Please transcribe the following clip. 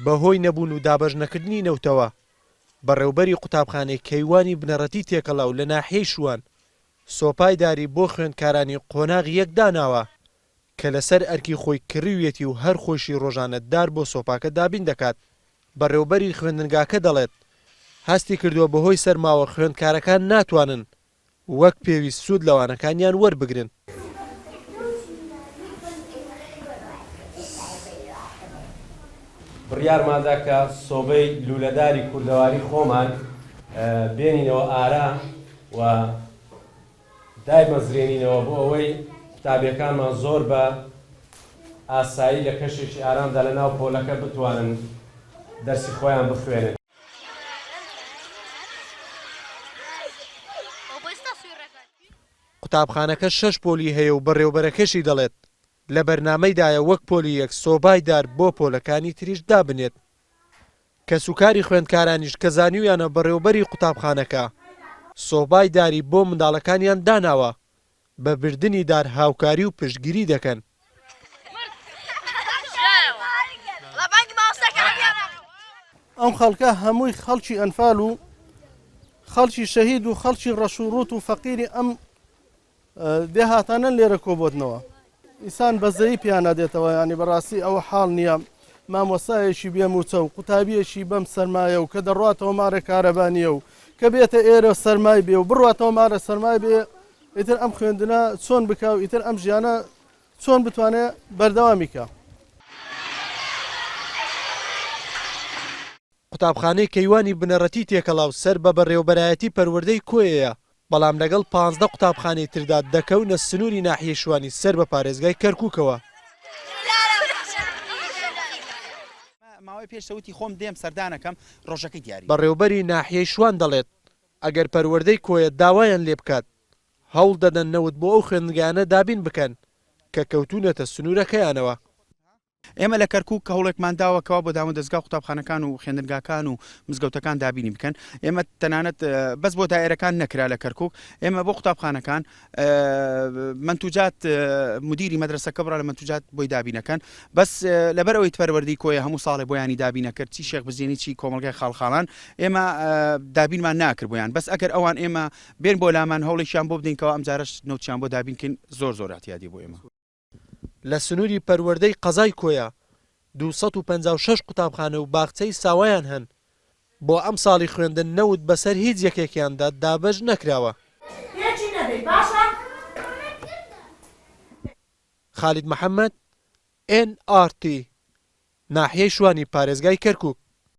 بەهۆی نەبوون و دابەژنەکردنی نەوتەوە بەڕێوەبەری قوتابخانەی کەیوانی بنەڕەتی تێکەڵاو لە ناحیەی شوان سۆپای داری بۆ خوێندکارانی قۆناغ یەک داناوە کە لەسەر ئەرکی خۆی کڕیوێتی و هەر خۆشی ڕۆژانە دار بۆ سۆپاکە دابین دەکات. بەڕێوەبەری خوێندنگاکە دەڵێت هەستی کردووە بەهۆی سەرماوە خوێندکارەکان ناتوانن وەک پێویست سوود لەوانەکانیان وەربگرن. بڕیارمادا کە سۆبەی لولەداری کوردەواری خۆمان بێنینەوە ئارا و دایمەزرێنینەوە بۆ ئەوەی قوتابیەکانمان زۆر بە ئاسایی لە کەشێکی ئارامدا لە ناو پۆلەکە بتوانن دەرسی خۆیان بخوێنن. قوتابخانەکە 6 پۆلی هەیە و بەڕێوەبەرەکەشی دەڵێت لە بەرنامەیدایە وەک پۆلی یەک سۆبای دار بۆ پۆلەکانی تریش دابنێت کە سوکاری خوێندکارانیش کە زانیویانە بەڕێوەبەری قوتابخانەکە سۆبای داری بۆ منداڵەکانیان داناوە بە بردننی دار هاوکاری و پشتگیری دەکەن. ئەم خەڵکە هەمووی خەڵکی ئەنفال و خەڵکی شەهید و خەڵکی ڕەشوڕوت و فەقیری ئەم دێهاتانە لێرە کۆبوتنەوە. ئیسان بەزەیی پیانە دێتەوە، ینی بەڕاستی ئەوە حاڵ نییە مامۆسایەکی بێموچە و قوتابیەکی بەم سەرمایە و کە دەڕاتەوە مارە کارەبانیە و کە بێتە ئێرە سەرمای بێ و بڕاتەوە مارە سەرمای بێ ئیتر ئەم خوێندنە چۆن بکە و ئیتر ئەم ژیانە چۆن بتوانێت بەردەوامیکە. قوتابخانەی کەیوانی بنەڕەتی تێکەڵاو سەر بە بەڕێوەبەرایەتی پەروەردەی کۆیەیە، بەڵام لەگەڵ 15 قوتابخانەی تردا دەکەونە سنووری ناحیەی شوانی سەر بە پارێزگای کەرکووکەوە. ماوەی پێشەوتی خۆم دێم سەردانەکەم ڕۆژەکەی دیاری. بەڕێوەبەری ناحیەی شوان دەڵێت ئەگەر پەروەردەی کۆیە داوایان لێ بکات هەوڵ دەدەن نەوت بۆ ئەو خوێندنگانە دابین بکەن کە کەوتونەتە سنوورەکەیانەوە. ئێمە لە کەرکووک کە هەوڵێکمان داوەکەوە بۆ داوە دەستگا قوتابخانەکان و خوێندنگاکان و مزگەوتەکان دابینی بکەن. ئێمە تەنانەت بەس بۆ دایرەکان نەکرا لە کەرکووک، ئێمە بۆ قوتابخانەکان منتوجات مدیری مەدرسەکە بڕا لە منتوجات بۆی دابینەکەن، بەس لەبەر ئەوەی پەروەردەی کۆیە هەموو ساڵێ بۆیانی دابینەکرد، چی شێخ بزیێنی چی کۆمەلگای خاڵخاڵان ئێمە دابینمان ناکرد بۆیان، بەس ئەگەر ئەوان ئێمە بێن بۆ لامان هەوڵێکیان بۆ بدەینکەوە ئەم جارش نەوتیان بۆ دابینکەین زۆر ئەحتیاجی بۆ ئێمە. لە سنووری پەروەردەی قەزای کۆیە 256 قوتابخانە و باخچەی ساوایان هەن. بۆ ئەم ساڵی خوێندن نەوت بەسەر هیچ یەکێکیاندا دابەش نەکراوە. خالید محەممەد NRT ناحیەی شوانی پارێزگای کەرکووک.